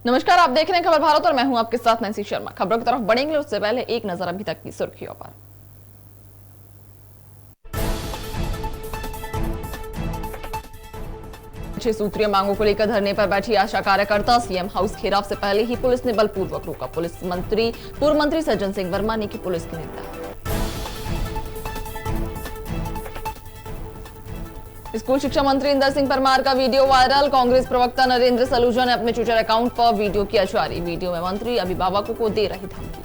नमस्कार, आप देख रहे हैं खबर भारत और मैं हूं आपके साथ नैन्सी शर्मा। खबरों की तरफ बढ़ेंगे उससे पहले एक नजर अभी तक की सुर्खियों पर। छह सूत्रीय मांगों को लेकर धरने पर बैठी आशा कार्यकर्ता, सीएम हाउस घेराव से पहले ही पुलिस ने बलपूर्वक रोका। पूर्व मंत्री सज्जन सिंह वर्मा ने की पुलिस की निंदा। स्कूल शिक्षा मंत्री इंदर सिंह परमार का वीडियो वायरल। कांग्रेस प्रवक्ता नरेंद्र सलूजा ने अपने ट्विटर अकाउंट पर वीडियो किया जारी। वीडियो में मंत्री अभिभावकों को दे रही धमकी।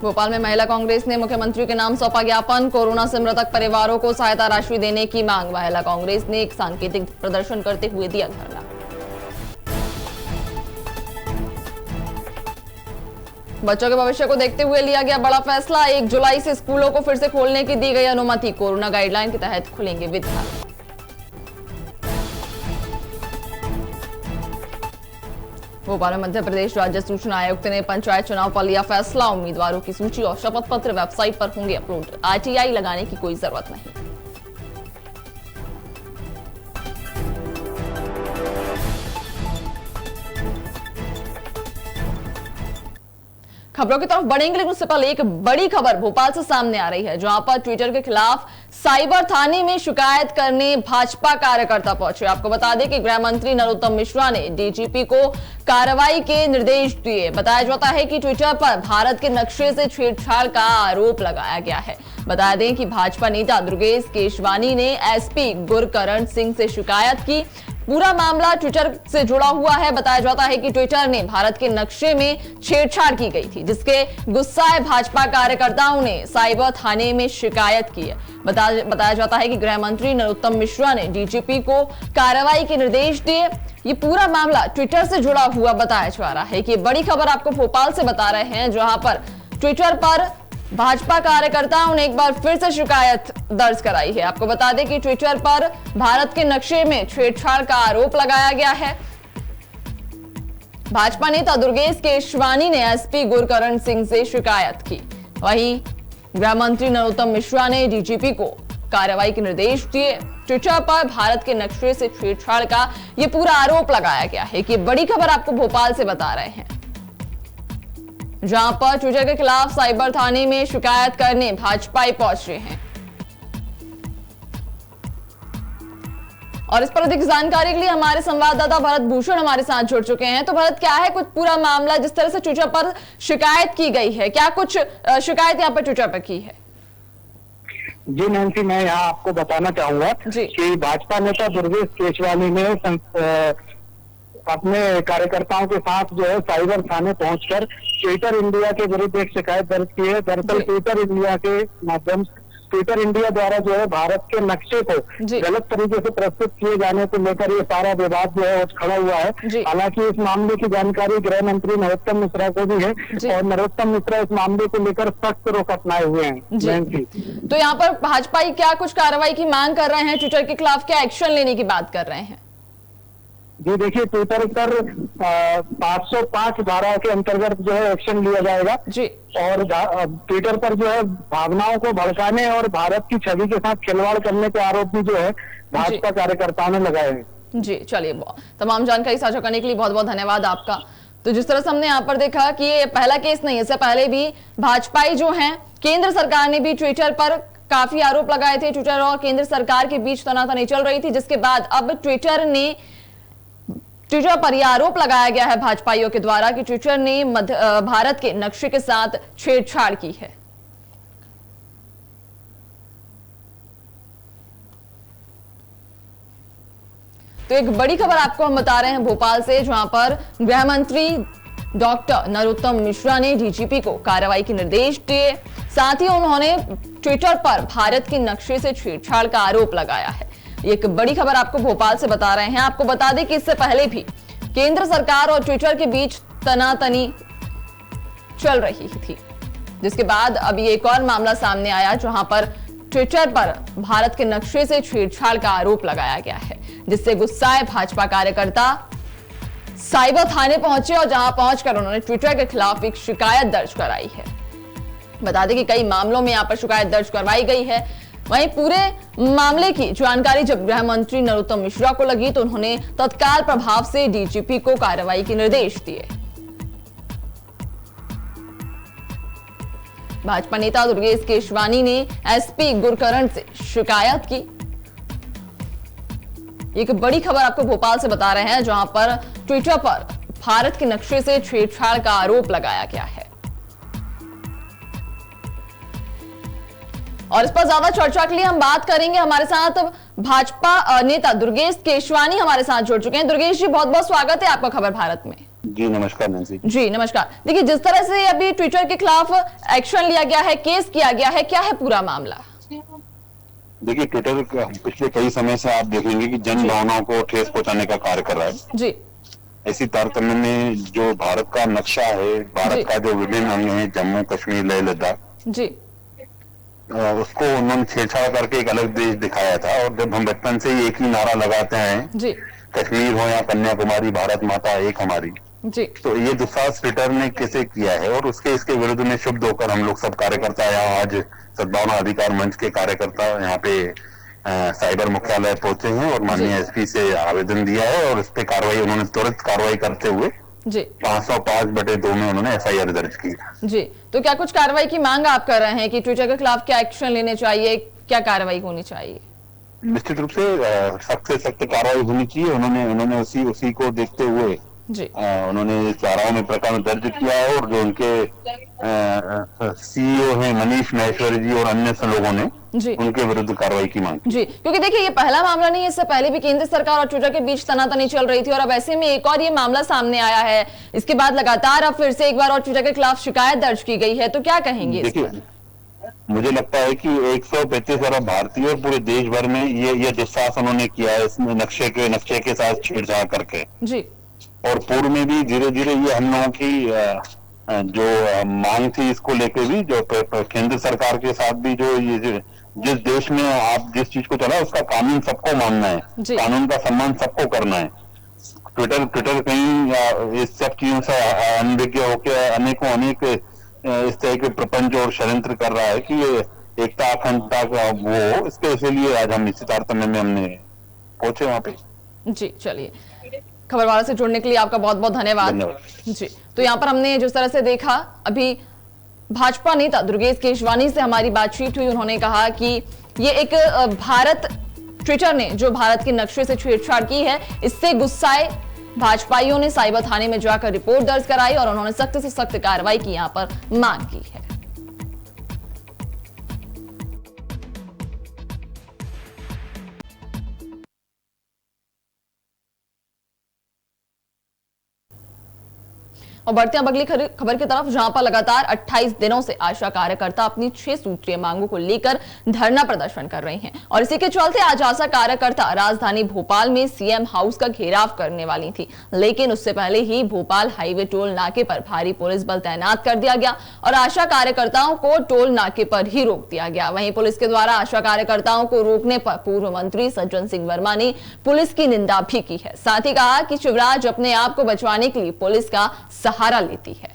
भोपाल में महिला कांग्रेस ने मुख्यमंत्री के नाम सौंपा ज्ञापन। कोरोना से मृतक परिवारों को सहायता राशि देने की मांग। महिला कांग्रेस ने एक सांकेतिक प्रदर्शन करते हुए दिया धरना। बच्चों के भविष्य को देखते हुए लिया गया बड़ा फैसला। 1 जुलाई से स्कूलों को फिर से खोलने की दी गई अनुमति। कोरोना गाइडलाइन के तहत खुलेंगे विद्यालय। भोपाल में मध्य प्रदेश राज्य सूचना आयुक्त ने पंचायत चुनाव पर लिया फैसला। उम्मीदवारों की सूची और शपथ पत्र वेबसाइट पर होंगे अपलोड। आरटीआई लगाने की कोई जरूरत नहीं। खबरों की तरफ बढ़ेंगे, लेकिन उससे पहले एक बड़ी खबर भोपाल से सामने आ रही है, जहां पर ट्विटर के खिलाफ साइबर थाने में शिकायत करने भाजपा कार्यकर्ता पहुंचे। आपको बता दें कि गृह मंत्री नरोत्तम मिश्रा ने डीजीपी को कार्रवाई के निर्देश दिए। बताया जाता है कि ट्विटर पर भारत के नक्शे से छेड़छाड़ का आरोप लगाया गया है। बता दें कि भाजपा नेता दुर्गेश केशवानी ने एसपी गुरकरण सिंह से शिकायत की। पूरा मामला ट्विटर से जुड़ा हुआ है। बताया जाता है कि ट्विटर ने भारत के नक्शे में छेड़छाड़ की गई थी, जिसके गुस्साए भाजपा कार्यकर्ताओं ने साइबर थाने में शिकायत की है। बताया जाता है कि गृह मंत्री नरोत्तम मिश्रा ने डीजीपी को कार्रवाई के निर्देश दिए। ये पूरा मामला ट्विटर से जुड़ा हुआ बताया जा रहा है। कि बड़ी खबर आपको भोपाल से बता रहे हैं, जहां पर ट्विटर पर भाजपा कार्यकर्ताओं ने एक बार फिर से शिकायत दर्ज कराई है। आपको बता दें कि ट्विटर पर भारत के नक्शे में छेड़छाड़ का आरोप लगाया गया है। भाजपा नेता दुर्गेश केशवानी ने एसपी गुरकरण सिंह से शिकायत की। वहीं गृह मंत्री नरोत्तम मिश्रा ने डीजीपी को कार्रवाई के निर्देश दिए। ट्विटर पर भारत के नक्शे से छेड़छाड़ का यह पूरा आरोप लगाया गया है। कि बड़ी खबर आपको भोपाल से बता रहे हैं, जहां पर ट्विटर के खिलाफ साइबर थाने में शिकायत करने भाजपाई पहुंचे हैं। और इस पर अधिक जानकारी के लिए हमारे संवाददाता भरत भूषण हमारे साथ जुड़ चुके हैं। तो भरत, क्या है कुछ पूरा मामला, जिस तरह से ट्विटर पर शिकायत की गई है, क्या कुछ शिकायत यहाँ पर ट्विटर पर की है? जी नैन्सी, मैं यहाँ आपको बताना चाहूंगा कि भाजपा नेता दुर्गेश केशवानी ने अपने कार्यकर्ताओं के साथ जो है साइबर थाने पहुंचकर ट्विटर इंडिया के विरुद्ध एक शिकायत दर्ज की है। दरअसल ट्विटर इंडिया के माध्यम से ट्विटर इंडिया द्वारा जो है भारत के नक्शे को गलत तरीके से प्रस्तुत किए जाने को लेकर ये सारा विवाद जो है खड़ा हुआ है। हालांकि इस मामले की जानकारी गृह मंत्री नरोत्तम मिश्रा को भी है और नरोत्तम मिश्रा इस मामले को लेकर सख्त रुख अपनाए हुए हैं। तो यहाँ पर भाजपा क्या कुछ कार्रवाई की मांग कर रहे हैं, ट्विटर के खिलाफ क्या एक्शन लेने की बात कर रहे हैं? जी देखिए, ट्विटर पर 505 धारा के अंतर्गत जो है एक्शन लिया जाएगा जी। और ट्विटर पर जो है भावनाओं को भड़काने और भारत की छवि के साथ खिलवाड़ करने के आरोप भी जो है भाजपा कार्यकर्ताओं ने लगाए हैं। जी चलिए, तमाम जानकारी साझा करने के लिए बहुत बहुत धन्यवाद आपका। तो जिस तरह से हमने यहाँ पर देखा कि ये पहला केस नहीं, इससे पहले भी भाजपाई जो है, केंद्र सरकार ने भी ट्विटर पर काफी आरोप लगाए थे। ट्विटर और केंद्र सरकार के बीच तनातनी चल रही थी, जिसके बाद अब ट्विटर पर यह आरोप लगाया गया है भाजपाइयों के द्वारा कि ट्विटर ने भारत के नक्शे के साथ छेड़छाड़ की है। तो एक बड़ी खबर आपको हम बता रहे हैं भोपाल से, जहां पर गृह मंत्री डॉक्टर नरोत्तम मिश्रा ने डीजीपी को कार्रवाई के निर्देश दिए। साथ ही उन्होंने ट्विटर पर भारत के नक्शे से छेड़छाड़ का आरोप लगाया है। एक बड़ी खबर आपको भोपाल से बता रहे हैं। आपको बता दें कि इससे पहले भी केंद्र सरकार और ट्विटर के बीच तनातनी चल रही थी, जिसके बाद अभी एक और मामला सामने आया, जहां पर ट्विटर पर भारत के नक्शे से छेड़छाड़ का आरोप लगाया गया है, जिससे गुस्साए भाजपा कार्यकर्ता साइबर थाने पहुंचे और जहां पहुंचकर उन्होंने ट्विटर के खिलाफ एक शिकायत दर्ज कराई है। बता दें कि कई मामलों में यहां पर शिकायत दर्ज करवाई गई है। वहीं पूरे मामले की जानकारी जब गृह मंत्री नरोत्तम मिश्रा को लगी तो उन्होंने तत्काल प्रभाव से डीजीपी को कार्रवाई के निर्देश दिए। भाजपा नेता दुर्गेश केशवानी ने एसपी गुरकरण से शिकायत की। एक बड़ी खबर आपको भोपाल से बता रहे हैं, जहां पर ट्विटर पर भारत के नक्शे से छेड़छाड़ का आरोप लगाया गया है। और इस पर ज्यादा चर्चा के लिए हम बात करेंगे। हमारे साथ भाजपा नेता दुर्गेश केशवानी हमारे साथ जुड़ चुके हैं। दुर्गेश जी, बहुत बहुत स्वागत है आपका खबर भारत में। जी नमस्कार नैन्सी जी नमस्कार। देखिए, जिस तरह से अभी ट्विटर के खिलाफ एक्शन लिया गया है, केस किया गया है, क्या है पूरा मामला? देखिए, ट्विटर पिछले कई समय से आप देखेंगे कि जन भावनाओं को ठेस पहुंचाने का कार्य कर रहा है। जी। इसी तारतम्य में जो भारत का नक्शा है, भारत का जो विभिन्न अंग है, जम्मू कश्मीर लेह लद्दाख जी, उसको उन्होंने छेड़छाड़ करके एक अलग देश दिखाया था। और जब हम बचपन से ही एक ही नारा लगाते हैं जी, कश्मीर हो या कन्याकुमारी, भारत माता एक हमारी, जी, तो ये दुस्साहस ट्विटर ने कैसे किया है और इसके विरुद्ध में शुभ होकर हम लोग सब कार्यकर्ता यहाँ आज सद्भावना अधिकार मंच के कार्यकर्ता यहाँ पे साइबर मुख्यालय पहुंचे हैं और माननीय एसपी से आवेदन दिया है और इस पे कार्रवाई उन्होंने तुरंत कार्रवाई करते हुए जी 505/2 में उन्होंने एफआईआर दर्ज की। जी, तो क्या कुछ कार्रवाई की मांग आप कर रहे हैं कि ट्विटर के खिलाफ क्या एक्शन लेने चाहिए, क्या कार्रवाई होनी चाहिए? निश्चित रूप से सख्त से सख्त कार्रवाई होनी चाहिए। उन्होंने उसी को देखते हुए जी, उन्होंने चाराओं में प्रकरण दर्ज किया है और जो उनके सीईओ हैं मनीष महेश्वरी जी और अन्य लोगों ने जी, उनके विरुद्ध कार्रवाई की मांग जी, क्योंकि देखिए ये पहला मामला नहीं है, इससे पहले भी केंद्र सरकार और ट्विटर के बीच तनातनी चल रही थी और अब ऐसे में एक और ये मामला सामने आया है। इसके बाद लगातार अब फिर से एक बार और ट्विटर के खिलाफ शिकायत दर्ज की गई है, तो क्या कहेंगे? देखिए, मुझे लगता है कि 135 अरब भारतीय और पूरे देश भर में ये दुस्साहस उन्होंने किया है इसमें नक्शे के साथ छेड़छाड़ करके। जी, और पूर्व में भी धीरे धीरे ये हम लोगों की जो मांग थी इसको लेके भी जो केंद्र सरकार के साथ भी जो ये जिस देश में आप जिस चीज को चला उसका कानून सबको मानना है, कानून का सम्मान सबको करना है। ट्विटर कहीं इस सब चीजों से अनभिज्ञ होकर अनेक इस तरह के प्रपंच और षड्यंत्र कर रहा है कि ये एकता अखंडता का वो इसके लिए आज हम इसी तारतम्य में हमने पहुंचे वहां पे। जी, चलिए, खबर वाला से जुड़ने के लिए आपका बहुत बहुत धन्यवाद। जी, तो यहाँ पर हमने जिस तरह से देखा, अभी भाजपा नेता दुर्गेश केशवानी से हमारी बातचीत हुई। उन्होंने कहा कि ये एक ट्विटर ने जो भारत के नक्शे से छेड़छाड़ की है, इससे गुस्साए भाजपाइयों ने साइबर थाने में जाकर रिपोर्ट दर्ज कराई और उन्होंने सख्त से सख्त कार्रवाई की यहाँ पर मांग की है। और बढ़ते हैं अगली खबर की तरफ, जहां पर लगातार 28 दिनों से आशा कार्यकर्ता अपनी 6 सूत्रीय मांगों को लेकर धरना प्रदर्शन कर रही हैं और इसी के चलते आज आशा कार्यकर्ता राजधानी भोपाल में सीएम हाउस का घेराव करने वाली थी, लेकिन उससे पहले ही भोपाल हाईवे टोल नाके पर भारी पुलिस बल तैनात कर दिया गया और आशा कार्यकर्ताओं को टोल नाके पर ही रोक दिया गया। वहीं पुलिस के द्वारा आशा कार्यकर्ताओं को रोकने पर पूर्व मंत्री सज्जन सिंह वर्मा ने पुलिस की निंदा भी की है। साथ ही कहा कि शिवराज अपने आप को बचवाने के लिए पुलिस का सहारा लेती है।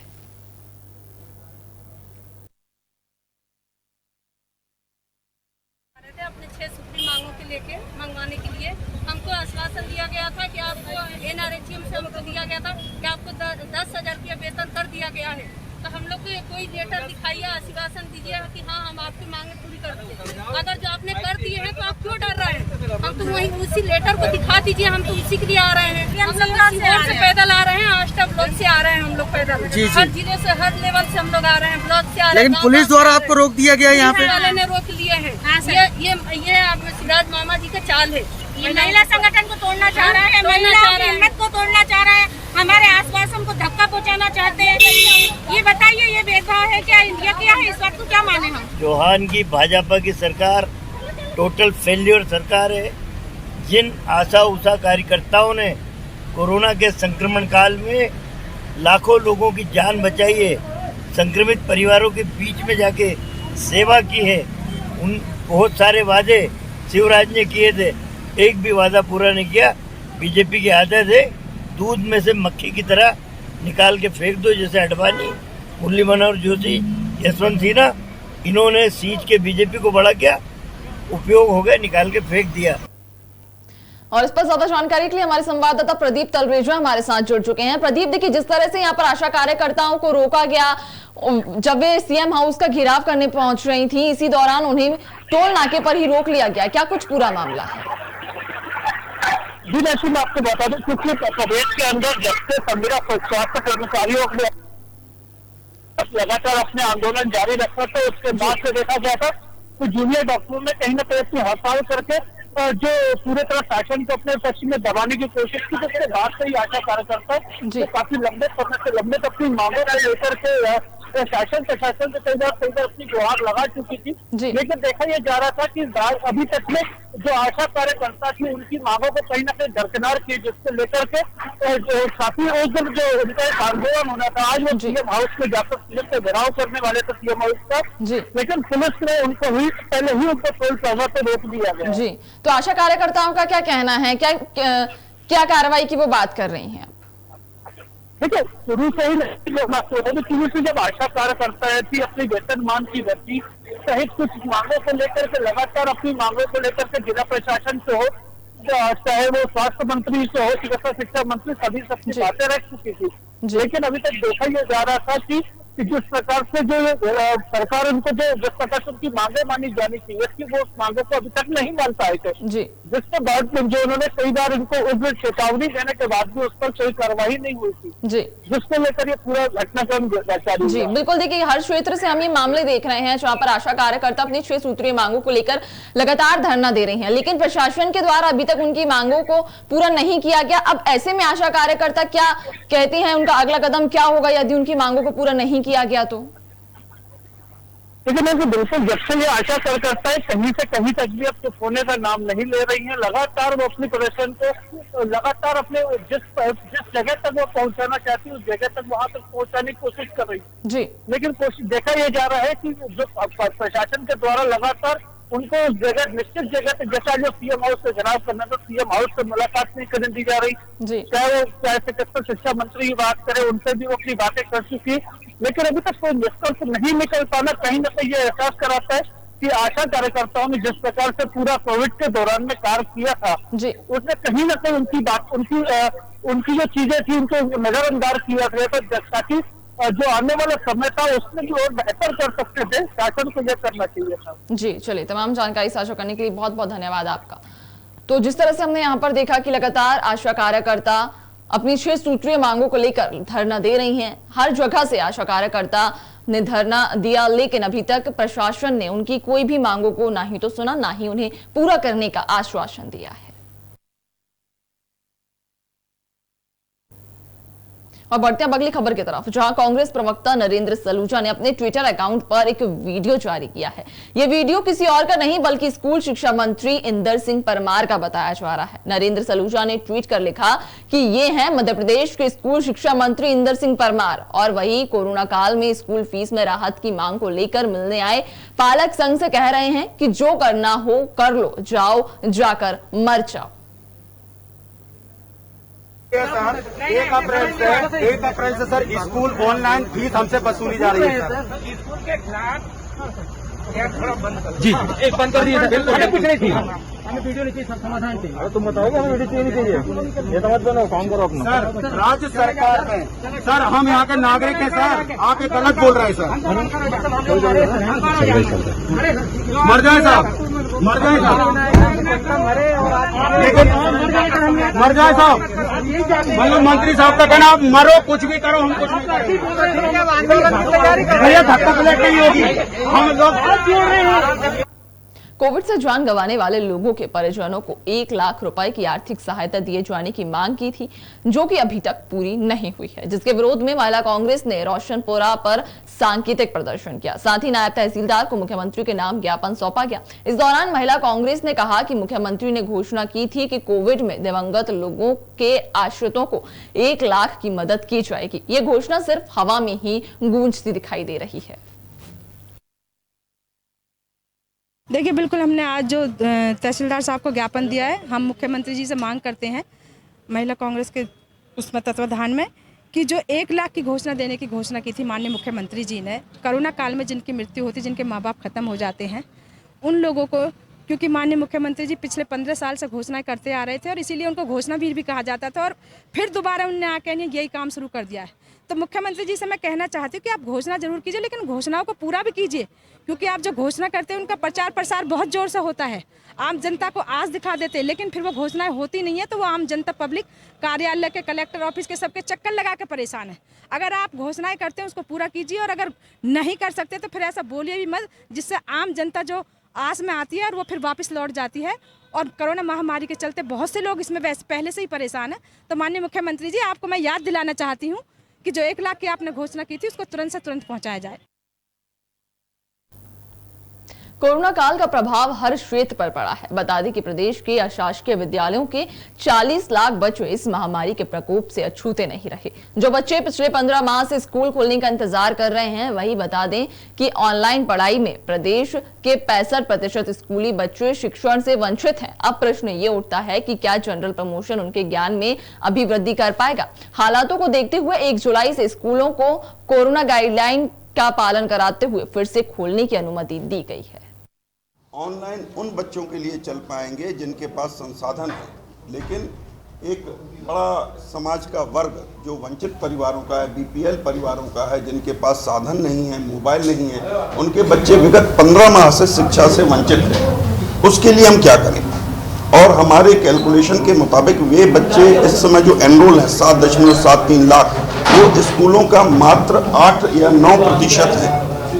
अपने 6 सुप्रीम मांगों के लेके मंगवाने के लिए हमको आश्वासन दिया गया था कि आपको एनआरएचएम से हमको दिया गया था कि आपको 10,000 रुपया वेतन कर दिया गया है। तो हम लोग को कोई लेटर दिखाइए, आश्वासन दीजिए कि हाँ हम आपकी मांगे पूरी कर देंगे। अगर जो आपने कर दिए हैं तो आप क्यों डर रहे हैं? हम तो वही उसी लेटर को दिखा दीजिए, हम तो उसी के लिए आ रहे हैं। हम लोग से पैदल आ रहे हैं, आष्टा ब्लॉक से आ रहे हैं हम लोग पैदल। हर जिले से हर लेवल से हम लोग आ रहे हैं, ब्लॉक से आ रहे हैं। लेकिन पुलिस द्वारा आपको रोक दिया गया यहाँ पे? वाले ने रोक लिए हैं। ये आपने शिवराज मामा जी का चाल है। ये महिला संगठन को तोड़ना चाह रहा है, महिलाओं की हिम्मत को तोड़ना चाह रहा है, हमारे आश्वासन को धक्का पहुंचाना चाहते हैं। ये बताइए, ये भेदभाव है क्या? इंडिया क्या है? इस बात को क्या माने हम? चौहान की भाजपा की सरकार टोटल फेल्योर सरकार है। जिन आशा उषा कार्यकर्ताओं ने कोरोना के संक्रमण काल में लाखों लोगों की जान बचाई है, संक्रमित परिवारों के बीच में जाके सेवा की है, उन बहुत सारे वादे शिवराज ने किए थे, एक भी वादा पूरा नहीं किया। बीजेपी की आदत है दूध में से मक्खी की तरह निकाल के फेंक दो, जैसे अडवाणी, मुरली मनोहर जोशी, यशवंत सिन्हा, इन्होंने सींच के बीजेपी को बड़ा किया उपयोग हो गए, निकाल के फेंक दिया। और इस पर ज्यादा जानकारी के लिए हमारे संवाददाता प्रदीप तलरेजा हमारे साथ जुड़ चुके हैं। प्रदीप, देखिए जिस तरह से यहाँ पर आशा कार्यकर्ताओं को रोका गया जब वे सीएम हाउस का घेराव करने पहुंच रही थी, इसी दौरान उन्हें टोल नाके पर ही रोक लिया गया, क्या कुछ पूरा मामला है? जी जैसे मैं आपको बता दूं, क्योंकि प्रदेश के अंदर जब से संविदा स्वास्थ्य कर्मचारियों ने लगातार अपने आंदोलन जारी रखा था, उसके बाद से देखा गया था तो जूनियर डॉक्टरों ने कहीं ना कहीं अपनी हड़ताल करके जो पूरे तरह शासन को अपने पक्ष में दबाने की कोशिश की, जिसके बाद से ही आशा कार्यकर्ता जो काफी लंबे समय से लंबे अपनी मांगों को लेकर के शासन प्रशासन से कई बार अपनी गुहार लगा चुकी थी, लेकिन देखा यह जा रहा था कि अभी तक में जो आशा कार्यकर्ता थी उनकी मांगों को कहीं ना कहीं दरकिनार की, जिसको लेकर के काफी उस दिन जो उनका एक आंदोलन होना था, आज वो सीएम हाउस में जाकर सीएम से घेराव करने वाले थे सीएम हाउस का, लेकिन पुलिस ने उनको पहले ही उनको टोल प्लाजा पे रोक दिया गया। जी, तो आशा कार्यकर्ताओं का क्या कहना है, क्या कार्रवाई की वो बात कर रही हैं? देखिए शुरू से ही शुरू से जब आशा कार्यकर्ता थी अपनी वेतनमान की वृद्धि सहित कुछ मांगों को लेकर के लगातार अपनी मांगों को लेकर के जिला प्रशासन से हो, चाहे वो स्वास्थ्य मंत्री से हो, चिकित्सा शिक्षा मंत्री, सभी सबकी बातें रख चुकी थी, लेकिन अभी तक देखा यह जा रहा था कि जिस प्रकार से जो सरकार उनको जिस प्रकार से उनकी मांगे मानी जानी चाहिए थी, वो उस मांगों को अभी तक नहीं मान पाए थे, जिसके बाद जो उन्होंने कई बार इनको उस चेतावनी देने के बाद भी उस पर कोई कार्रवाई नहीं हुई थी, जिसको लेकर ये पूरा घटनाक्रम जारी। जी बिल्कुल, देखिए हर क्षेत्र से हम ये मामले देख रहे हैं जहाँ पर आशा कार्यकर्ता अपनी 6 सूत्रीय मांगों को लेकर लगातार धरना दे रही हैं, लेकिन प्रशासन के द्वारा अभी तक उनकी मांगों को पूरा नहीं किया गया। अब ऐसे में आशा कार्यकर्ता क्या कहती हैं, उनका अगला कदम क्या होगा यदि उनकी मांगों को पूरा नहीं किया गया तो? लेकिन ऐसे बिल्कुल जब से ये आशा कार्यकर्ता है कहीं से कहीं तक भी अब चुप होने का नाम नहीं ले रही हैं, लगातार वो अपनी प्रदर्शन को लगातार अपने जिस जगह तक वो पहुंचाना चाहती है उस जगह तक वहां तक पहुंचाने की कोशिश कर रही है, लेकिन देखा यह जा रहा है कि जो प्रशासन के द्वारा लगातार उनको उस जगह निश्चित जगह तक, जैसा जो सीएम हाउस से घेराव करना था, सीएम हाउस से मुलाकात नहीं करने दी जा रही, चाहे चिकित्सा शिक्षा मंत्री की बात करे, उनसे भी वो अपनी बातें कर चुकी, लेकिन अभी तक कोई निष्कर्ष नहीं निकल पाना कहीं ना कहीं ये एहसास कराता है कि आशा कार्यकर्ताओं ने जिस प्रकार से पूरा कोविड के दौरान में कार्य किया था, उसने कहीं ना कहीं उनकी बात उनकी जो चीजें थी उनको नजरअंदाज किया गया, ताकि जो आने वाला समय था उसमें भी और बेहतर कर सकते थे, शासन को यह करना चाहिए था। जी चलिए, तमाम जानकारी साझा करने के लिए बहुत बहुत धन्यवाद आपका। तो जिस तरह से हमने यहाँ पर देखा कि लगातार आशा कार्यकर्ता अपनी 6 सूत्रीय मांगों को लेकर धरना दे रही हैं, हर जगह से आशा कार्यकर्ता ने धरना दिया, लेकिन अभी तक प्रशासन ने उनकी कोई भी मांगों को ना ही तो सुना, ना ही उन्हें पूरा करने का आश्वासन दिया है। और बढ़ते हैं अगली खबर की तरफ, जहां कांग्रेस प्रवक्ता नरेंद्र सलूजा ने अपने ट्विटर अकाउंट पर एक वीडियो जारी किया है। यह वीडियो किसी और का नहीं बल्कि स्कूल शिक्षा मंत्री इंदर सिंह परमार का बताया जा रहा है। नरेंद्र सलूजा ने ट्वीट कर लिखा कि ये हैं मध्य प्रदेश के स्कूल शिक्षा मंत्री इंदर सिंह परमार, और वही कोरोना काल में स्कूल फीस में राहत की मांग को लेकर मिलने आए पालक संघ से कह रहे हैं कि जो करना हो कर लो, जाओ जाकर मर जाओ। 1 अप्रैल से सर स्कूल ऑनलाइन फीस हमसे वसूली जा रही है सर। स्कूल के खिलाफ जी एक बंद कर दिए सर, कुछ नहीं थी, हमें वीडियो नहीं चाहिए, सब समाधान चाहिए। अरे तुम बताओगे हमें वीडियो चाहिए नहीं चाहिए, ये तो मत बनो, काम करो अपना। सर राज्य सरकार में सर हम यहाँ के नागरिक हैं सर, आप ये गलत बोल रहे हैं सर। मर जाए साहब, मर जाए साहब, लेकिन मर जाए साहब, मतलब मंत्री साहब का कहना आप मरो कुछ भी करो, हम कुछ नहीं करेंगे भैया, धक्का प्लेट नहीं होगी, हम लोग कोविड से जान गंवाने वाले लोगों के परिजनों को 1 लाख रुपए की आर्थिक सहायता दिए जाने की मांग की थी, जो कि अभी तक पूरी नहीं हुई है, जिसके विरोध में महिला कांग्रेस ने रोशनपुरा पर सांकेतिक प्रदर्शन किया। साथ ही नायब तहसीलदार को मुख्यमंत्री के नाम ज्ञापन सौंपा गया। इस दौरान महिला कांग्रेस ने कहा कि मुख्यमंत्री ने घोषणा की थी कि कोविड में दिवंगत लोगों के आश्रितों को 1 लाख की मदद की जाएगी। ये घोषणा सिर्फ हवा में ही गूंजती दिखाई दे रही है। देखिए बिल्कुल, हमने आज जो तहसीलदार साहब को ज्ञापन दिया है, हम मुख्यमंत्री जी से मांग करते हैं महिला कांग्रेस के उसमें तत्वाधान में कि जो 1 लाख की घोषणा देने की घोषणा की थी माननीय मुख्यमंत्री जी ने, कोरोना काल में जिनकी मृत्यु होती, जिनके माँ बाप खत्म हो जाते हैं, उन लोगों को क्योंकि माननीय मुख्यमंत्री जी पिछले 15 साल से घोषणाएं करते आ रहे थे और इसीलिए उनको घोषणा वीर भी कहा जाता था और फिर दोबारा उन्होंने आकर यही काम शुरू कर दिया है। तो मुख्यमंत्री जी से मैं कहना चाहती हूँ कि आप घोषणा जरूर कीजिए, लेकिन घोषणाओं को पूरा भी कीजिए, क्योंकि आप जो घोषणा करते हैं उनका प्रचार प्रसार बहुत जोर से होता है, आम जनता को आस दिखा देते हैं, लेकिन फिर वो घोषणाएं होती नहीं है तो वो आम जनता पब्लिक कार्यालय के, कलेक्टर ऑफिस के सबके चक्कर लगा के परेशान है। अगर आप घोषणाएं करते हैं उसको पूरा कीजिए, और अगर नहीं कर सकते तो फिर ऐसा बोलिए भी मत जिससे आम जनता जो आस में आती है और वो फिर वापस लौट जाती है। और कोरोना महामारी के चलते बहुत से लोग इसमें पहले से ही परेशान हैं। तो माननीय मुख्यमंत्री जी, आपको मैं याद दिलाना चाहती हूँ कि जो 1 लाख की आपने घोषणा की थी उसको तुरंत से तुरंत पहुंचाया जाए। कोरोना काल का प्रभाव हर क्षेत्र पर पड़ा है। बता दें कि प्रदेश के अशासकीय विद्यालयों के 40 लाख बच्चे इस महामारी के प्रकोप से अछूते नहीं रहे। जो बच्चे पिछले 15 माह से स्कूल खोलने का इंतजार कर रहे हैं, वही बता दें कि ऑनलाइन पढ़ाई में प्रदेश के 65% स्कूली बच्चे शिक्षण से वंचित हैं। अब प्रश्न ये उठता है कि क्या जनरल प्रमोशन उनके ज्ञान में अभिवृद्धि कर पाएगा। हालातों को देखते हुए 1 जुलाई से स्कूलों को कोरोना गाइडलाइन का पालन कराते हुए फिर से खोलने की अनुमति दी गई है। ऑनलाइन उन बच्चों के लिए चल पाएंगे जिनके पास संसाधन है, लेकिन एक बड़ा समाज का वर्ग जो वंचित परिवारों का है, बीपीएल परिवारों का है, जिनके पास साधन नहीं है, मोबाइल नहीं है, उनके बच्चे विगत 15 माह से शिक्षा से वंचित हैं। उसके लिए हम क्या करें? और हमारे कैलकुलेशन के मुताबिक वे बच्चे इस समय जो एनरोल है 7.73 लाख, वो स्कूलों का मात्र 8 या 9% है।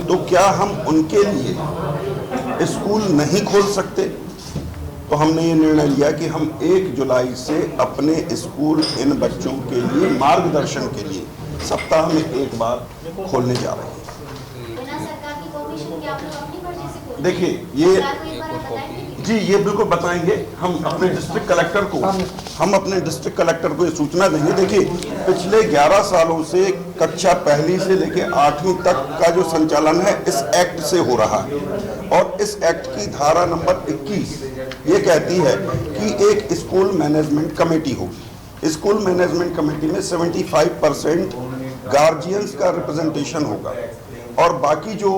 तो क्या हम उनके लिए स्कूल नहीं खोल सकते? तो हमने ये निर्णय लिया कि हम 1 जुलाई से अपने स्कूल इन बच्चों के लिए मार्गदर्शन के लिए सप्ताह में 1 बार खोलने जा रहे हैं। देखिए ये बिल्कुल बताएंगे। हम अपने डिस्ट्रिक्ट कलेक्टर को ये सूचना देंगे। देखिए, पिछले 11 सालों से कक्षा 1 से लेकर 8वीं तक का जो संचालन है इस एक्ट से हो रहा है, और इस एक्ट की धारा नंबर 21 ये कहती है कि एक स्कूल मैनेजमेंट कमेटी होगी। स्कूल मैनेजमेंट कमेटी में 75% गार्जियंस का रिप्रेजेंटेशन होगा, और बाकी जो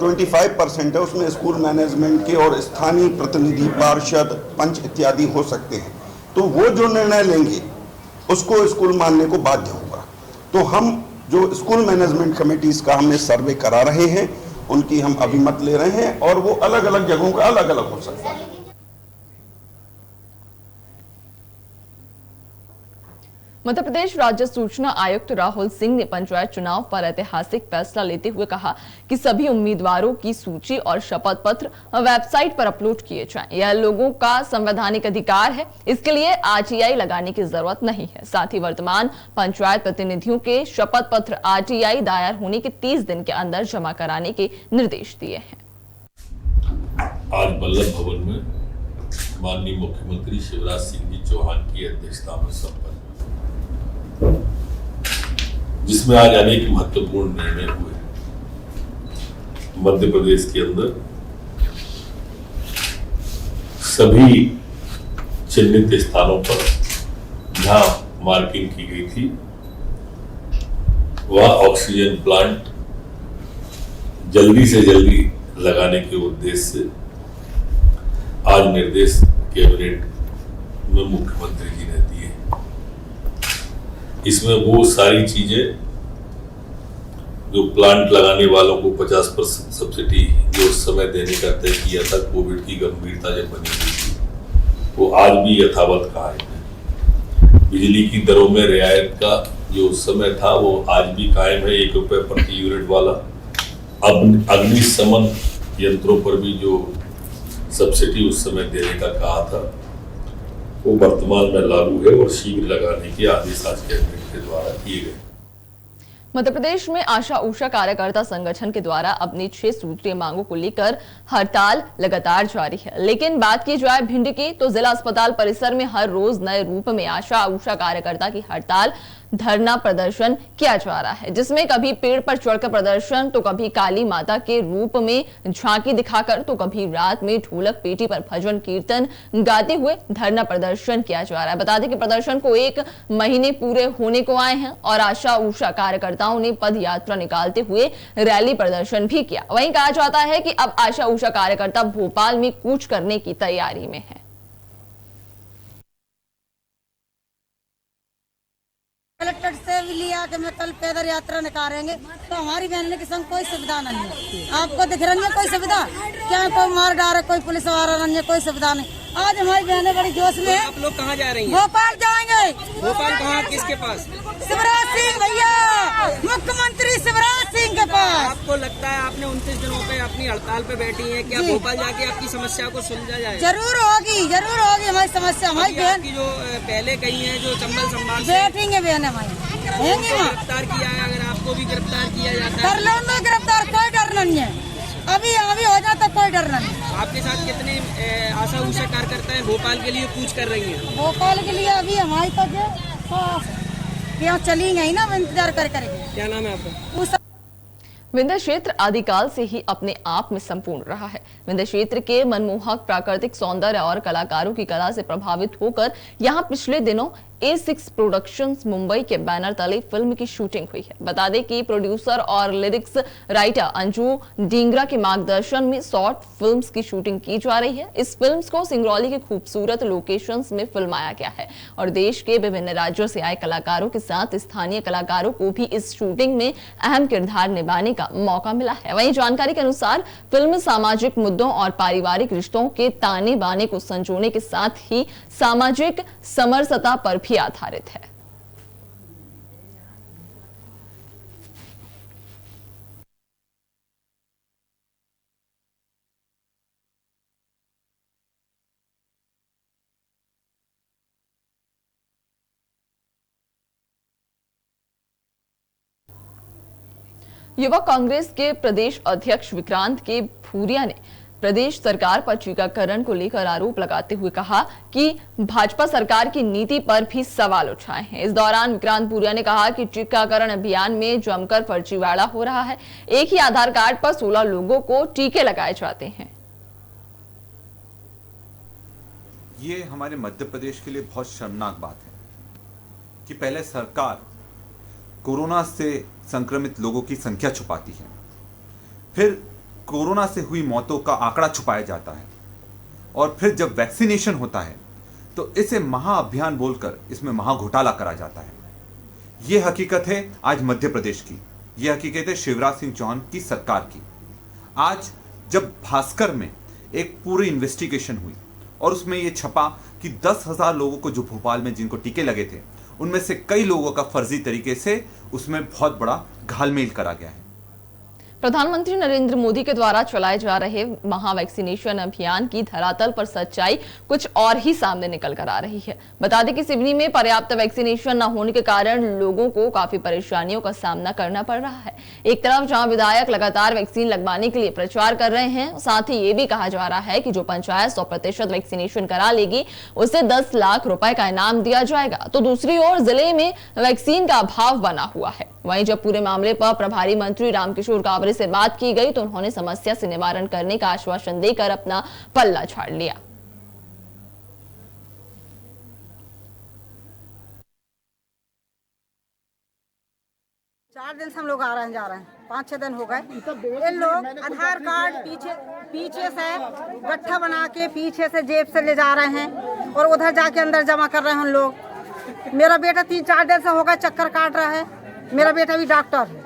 25% है उसमें स्कूल मैनेजमेंट के और स्थानीय प्रतिनिधि, पार्षद, पंच इत्यादि हो सकते हैं। तो वो जो निर्णय लेंगे उसको स्कूल मानने को बाध्य होगा। तो हम जो स्कूल मैनेजमेंट कमेटीज का हमने सर्वे करा रहे हैं, उनकी हम अभिमत ले रहे हैं, और वो अलग अलग जगहों का अलग अलग हो सकता है। मध्य प्रदेश राज्य सूचना आयुक्त राहुल सिंह ने पंचायत चुनाव पर ऐतिहासिक फैसला लेते हुए कहा कि सभी उम्मीदवारों की सूची और शपथ पत्र वेबसाइट पर अपलोड किए जाएं। यह लोगों का संवैधानिक अधिकार है, इसके लिए आरटीआई लगाने की जरूरत नहीं है। साथ ही वर्तमान पंचायत प्रतिनिधियों के शपथ पत्र आरटीआई दायर होने के 30 दिन के अंदर जमा कराने के निर्देश दिए हैं। आज बल्लभ भवन में माननीय मुख्यमंत्री शिवराज सिंह जी चौहान की अध्यक्षता में संपन्न, जिसमें आज अनेक महत्वपूर्ण निर्णय हुए। मध्य प्रदेश के अंदर सभी चिन्हित स्थानों पर जहां मार्किंग की गई थी वह ऑक्सीजन प्लांट जल्दी से जल्दी लगाने के उद्देश्य से आज निर्देश कैबिनेट में मुख्यमंत्री जी ने दिए। इसमें वो सारी चीजें जो प्लांट लगाने वालों को 50% सब्सिडी जो उस समय देने का तय किया था, कोविड की गंभीरता जब बनी हुई थी, वो आज भी यथावत कायम है। बिजली की दरों में रियायत का जो समय था वो आज भी कायम है, 1 रुपए प्रति यूनिट वाला। अब अग्निशमन यंत्रों पर भी जो सब्सिडी उस समय देने का कहा था वो वर्तमान में लागू है और शीघ्र लगाने के आदेश आज कैबिनेट के द्वारा किए गए। मध्य प्रदेश में आशा ऊषा कार्यकर्ता संगठन के द्वारा अपनी 6 सूत्रीय मांगों को लेकर हड़ताल लगातार जारी है। लेकिन बात की जाए भिंड की, तो जिला अस्पताल परिसर में हर रोज नए रूप में आशा ऊषा कार्यकर्ता की हड़ताल धरना प्रदर्शन किया जा रहा है, जिसमें कभी पेड़ पर चढ़कर प्रदर्शन तो कभी काली माता के रूप में झांकी दिखाकर तो कभी रात में ढोलक पेटी पर भजन कीर्तन गाते हुए धरना प्रदर्शन किया जा रहा है। बता दें कि प्रदर्शन को 1 महीने पूरे होने को आए हैं और आशा उषा कार्यकर्ताओं ने पद यात्रा निकालते हुए रैली प्रदर्शन भी किया। वहीं कहा जाता है कि अब आशा उषा कार्यकर्ता भोपाल में कूच करने की तैयारी में है। कलेक्टर से भी लिया कि मैं कल पैदल यात्रा निकालेंगे, तो हमारी बहन के संग कोई सुविधा नहीं है। आपको दिख रही है कोई सुविधा? क्या कोई मार डाले, कोई पुलिस वाला नहीं है, कोई सुविधा नहीं। आज हमारी बहनें बड़ी जोश में। आप लोग कहाँ जा रही हैं? भोपाल जाएंगे। भोपाल कहाँ, किसके पास? शिवराज सिंह भैया, मुख्यमंत्री शिवराज सिंह के पास। आपको लगता है आपने 29 दिनों पे अपनी हड़ताल पे बैठी हैं, क्या भोपाल जाके आपकी समस्या को सुलझा जाए? जरूर होगी हमारी समस्या। हमारी बहन की जो पहले कही है जो चंबल संभाल बैठेंगे बहन हमारी गिरफ्तार किया है, अगर आपको भी गिरफ्तार किया जाता है कर लो मैं गिरफ्तार, कोई डर नहीं है। अभी हो जाता कोई डर नहीं। आपके साथ कितने आशा उषा कार्यकर्ता है भोपाल के लिए कूच कर रही हैं? भोपाल के लिए अभी हमारी तक यहाँ चली गई ना, इंतजार करेंगे। क्या नाम है आपका? विंध्य क्षेत्र आदिकाल से ही अपने आप में संपूर्ण रहा है। विंध्य क्षेत्र के मनमोहक प्राकृतिक सौंदर्य और कलाकारों की कला से प्रभावित होकर यहाँ पिछले दिनों A6 प्रोडक्शंस मुंबई के बैनर तले फिल्म की शूटिंग हुई है। बता दें कि प्रोड्यूसर और लिरिक्स राइटर अंजू डींगरा के मार्गदर्शन में शॉर्ट फिल्म्स की शूटिंग की जा रही है। इस फिल्म्स को सिंगरौली के खूबसूरत लोकेशंस में फिल्माया गया है और देश के विभिन्न राज्यों से आए कलाकारों के साथ स्थानीय कलाकारों को भी इस शूटिंग में अहम किरदार निभाने का मौका मिला है। वहीं जानकारी के अनुसार फिल्म सामाजिक मुद्दों और पारिवारिक रिश्तों के ताने बाने को संजोने के साथ ही सामाजिक समरसता पर भी आधारित है। युवा कांग्रेस के प्रदेश अध्यक्ष विक्रांत के भूरिया ने प्रदेश सरकार पर टीकाकरण को लेकर आरोप लगाते हुए कहा कि भाजपा सरकार की नीति पर भी सवाल उठाए हैं। इस दौरान विक्रांत भूरिया ने कहा कि टीकाकरण अभियान में जमकर फर्जीवाड़ा हो रहा है। एक ही आधार कार्ड पर 16 लोगों को टीके लगाए जाते हैं। ये हमारे मध्य प्रदेश के लिए बहुत शर्मनाक बात है कि पहले सरकार कोरोना से संक्रमित लोगों की संख्या छुपाती है, फिर कोरोना से हुई मौतों का आंकड़ा छुपाया जाता है और फिर जब वैक्सीनेशन होता है तो इसे महाअभियान बोलकर इसमें महाघोटाला करा जाता है। यह हकीकत है आज मध्य प्रदेश की, यह हकीकत है शिवराज सिंह चौहान की सरकार की। आज जब भास्कर में एक पूरी इन्वेस्टिगेशन हुई और उसमें यह छपा कि 10,000 लोगों को जो भोपाल में जिनको टीके लगे थे उनमें से कई लोगों का फर्जी तरीके से उसमें बहुत बड़ा घालमेल करा गया है। प्रधानमंत्री नरेंद्र मोदी के द्वारा चलाए जा रहे महा वैक्सीनेशन अभियान की धरातल पर सच्चाई कुछ और ही सामने निकल कर आ रही है। बता दें कि सिवनी में पर्याप्त वैक्सीनेशन न होने के कारण लोगों को काफी परेशानियों का सामना करना पड़ रहा है। एक तरफ जहां विधायक लगातार वैक्सीन लगवाने के लिए प्रचार कर रहे हैं, साथ ही ये भी कहा जा रहा है कि जो पंचायत 100% वैक्सीनेशन करा लेगी उसे 10 लाख रुपए का इनाम दिया जाएगा, तो दूसरी ओर जिले में वैक्सीन का अभाव बना हुआ है। वहीं जब पूरे मामले पर प्रभारी मंत्री रामकिशोर कावरे से बात की गई तो उन्होंने समस्या से निवारण करने का आश्वासन देकर अपना पल्ला झाड़ लिया। चार दिन से हम लोग आ रहे हैं जा रहे हैं, 5-6 दिन हो गए। ये लोग आधार कार्ड पीछे से गट्ठा बना के पीछे से जेब से ले जा रहे हैं और उधर जाके अंदर जमा कर रहे हैं हम लोग। मेरा बेटा 3-4 दिन से हो गए चक्कर काट रहा है। मेरा बेटा भी डॉक्टर है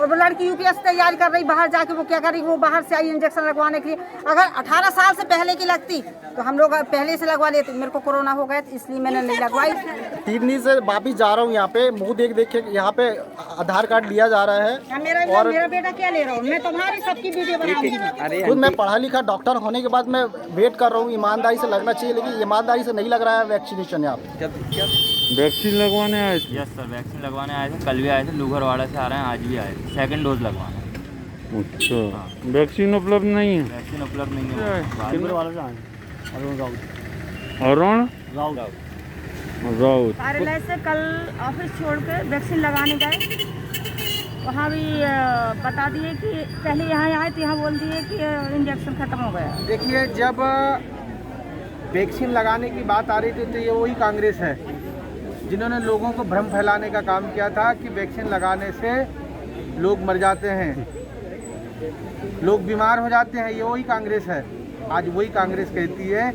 और वो लड़की यूपीएस तैयारी कर रही, बाहर जाके वो क्या कर रही, वो बाहर से आई इंजेक्शन लगवाने के लिए। अगर 18 साल से पहले की लगती तो हम लोग पहले से लगवा लेते। मेरे को कोरोना हो गया इसलिए मैंने नहीं लगवाई। 3 दिन से वापिस जा रहा हूँ यहाँ पे, मुंह देख के यहाँ पे आधार कार्ड लिया जा रहा है। और मेरा बेटा क्या ले रहा हूँ, मैं तुम्हारी सबकी वीडियो बनाऊंगी। खुद मैं पढ़ा लिखा डॉक्टर होने के बाद मैं वेट कर रहा हूँ, ईमानदारी से लगना चाहिए, लेकिन ईमानदारी से नहीं लग रहा है वैक्सीनेशन यहाँ पे। वैक्सीन लगवाने आए थे? यस सर, वैक्सीन लगवाने आए थे। कल भी आए थे, लूघरवाड़ा से आ रहे हैं, आज भी आए थे। 2nd डोज लगवाना। अच्छा, वैक्सीन उपलब्ध नहीं है? वैक्सीन उपलब्ध नहीं है। अरुण राउत राउत। कार्यालय से कल ऑफिस छोड़ के वैक्सीन लगाने गए, वहाँ भी बता दिए कि पहले यहाँ आए तो यहाँ बोल दिए कि इंजेक्शन खत्म हो गया। देखिए, जब वैक्सीन लगाने की बात आ रही थी तो ये वही कांग्रेस है जिन्होंने लोगों को भ्रम फैलाने का काम किया था कि वैक्सीन लगाने से लोग मर जाते हैं, लोग बीमार हो जाते हैं। ये वही कांग्रेस है। आज वही कांग्रेस कहती है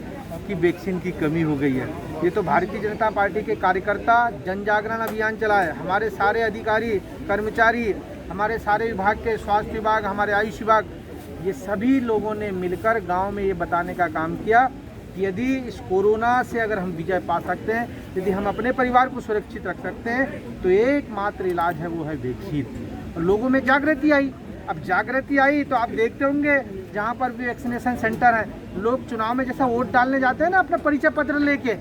कि वैक्सीन की कमी हो गई है। ये तो भारतीय जनता पार्टी के कार्यकर्ता जन जागरण अभियान चलाए, हमारे सारे अधिकारी कर्मचारी, हमारे सारे विभाग के स्वास्थ्य विभाग, हमारे आयुष विभाग, ये सभी लोगों ने मिलकर गांव में ये बताने का काम किया कि यदि इस कोरोना से अगर हम विजय पा सकते हैं, यदि हम अपने परिवार को सुरक्षित रख सकते हैं, तो एकमात्र इलाज है वो है वैक्सीन। और लोगों में जागृति आई। अब जागृति आई तो आप देखते होंगे जहाँ पर भी वैक्सीनेशन सेंटर है, लोग चुनाव में जैसा वोट डालने जाते हैं ना अपना परिचय पत्र लेके,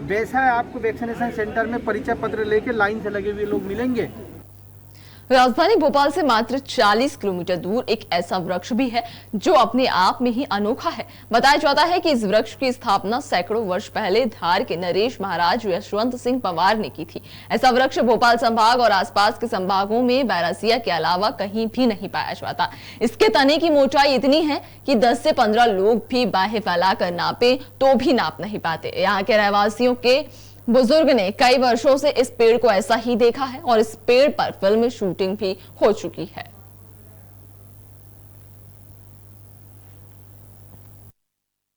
वैसा है आपको वैक्सीनेशन सेंटर में परिचय पत्र लेके लाइन से लगे हुए लोग मिलेंगे। राजधानी भोपाल से मात्र 40 किलोमीटर दूर एक ऐसा वृक्ष भी है जो अपने आप में ही अनोखा है। बताया जाता है कि इस वृक्ष की स्थापना सैकड़ों वर्ष पहले धार के नरेश महाराज यशवंत सिंह पंवार ने की थी। ऐसा वृक्ष भोपाल संभाग और आसपास के संभागों में बैरासिया के अलावा कहीं भी नहीं पाया जाता। इसके तने की मोटाई इतनी है कि 10 से 15 लोग भी बाहें फैलाकर नापे तो भी नाप नहीं पाते। यहाँ के रहवासियों के बुजुर्ग ने कई वर्षों से इस पेड़ को ऐसा ही देखा है और इस पेड़ पर फिल्म शूटिंग भी हो चुकी है।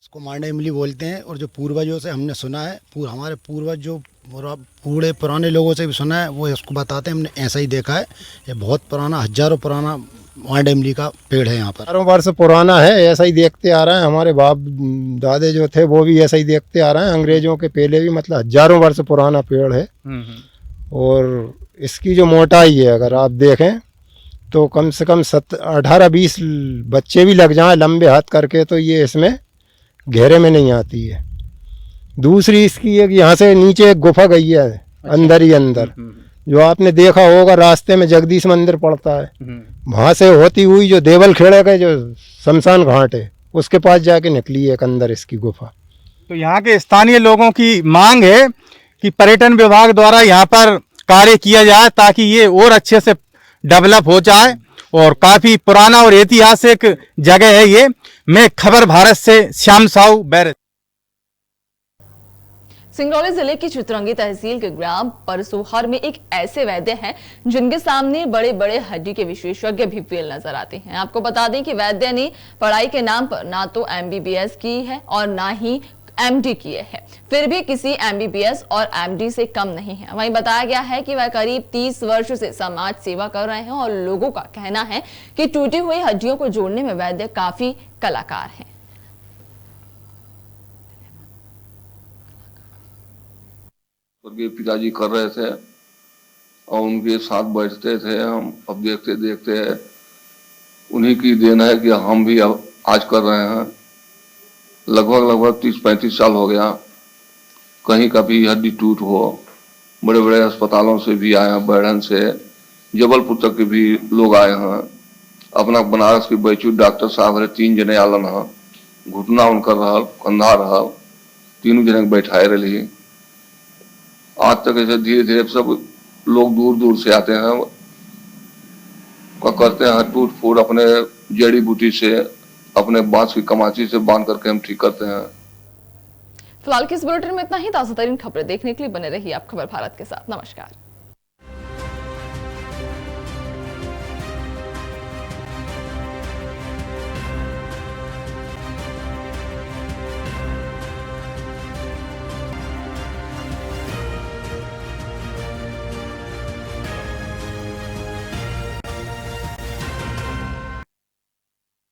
इसको मांडा इमली बोलते हैं और जो पूर्वजों से हमने सुना है, हमारे पूर्वज जो बूढ़े पुराने लोगों से भी सुना है, वो इसको बताते हैं हमने ऐसा ही देखा है। ये बहुत पुराना, हजारों पुराना मांडा इमली का पेड़ है। यहाँ पर हजारों वर्ष पुराना है, ऐसा ही देखते आ रहे हैं। हमारे बाप दादे जो थे वो भी ऐसा ही देखते आ रहे हैं। अंग्रेजों के पहले भी मतलब हजारों वर्ष पुराना पेड़ है। और इसकी जो मोटाई है अगर आप देखें तो कम से कम 18-20 बच्चे भी लग जाएं लंबे हाथ करके, तो ये इसमें घेरे में नहीं आती है। दूसरी इसकी एक यहाँ से नीचे एक गुफा गई है अंदर ही अंदर, जो आपने देखा होगा रास्ते में जगदीश मंदिर पड़ता है, वहाँ से होती हुई जो देवल खेड़े का जो शमशान घाट है उसके पास जाके निकली है एक अंदर इसकी गुफा। तो यहाँ के स्थानीय लोगों की मांग है कि पर्यटन विभाग द्वारा यहाँ पर कार्य किया जाए ताकि ये और अच्छे से डेवलप हो जाए, और काफी पुराना और ऐतिहासिक जगह है ये। मैं खबर भारत से श्याम साहू बैरज। सिंगरौली जिले की चितरंगी तहसील के ग्राम परसोहर में एक ऐसे वैद्य हैं जिनके सामने बड़े बड़े हड्डी के विशेषज्ञ भी फेल नजर आते हैं। आपको बता दें कि वैद्य ने पढ़ाई के नाम पर ना तो MBBS की है और ना ही MD किए हैं, फिर भी किसी MBBS और MD से कम नहीं है। वहीं बताया गया है कि वह करीब 30 वर्ष से समाज सेवा कर रहे हैं और लोगों का कहना है कि टूटी हुई हड्डियों को जोड़ने में वैद्य काफी कलाकार हैं। उनके पिताजी कर रहे थे और उनके साथ बैठते थे हम, अब देखते देखते उन्हीं की देन है कि हम भी अब आज कर रहे हैं। लगभग 30-35 साल हो गया। कहीं कभी हड्डी टूट हो, बड़े बड़े अस्पतालों से भी आए हैं, बैठन से जबलपुर तक के भी लोग आए हैं। अपना बनारस के बैचू डॉक्टर साहब है, 3 जने आलन हैं, घुटना उनकर रहल, कंधा रहल, तीनों जने बैठाए रही। आज तक ऐसे धीरे धीरे सब लोग दूर दूर से आते हैं, करते हैं टूट फूट अपने जड़ी बूटी से, अपने बांस की कमाची से बांध करके हम ठीक करते हैं। फिलहाल के इस बुलेटिन में इतना ही। ताज़ा तरीन खबरें देखने के लिए बने रहिए आप खबर भारत के साथ। नमस्कार।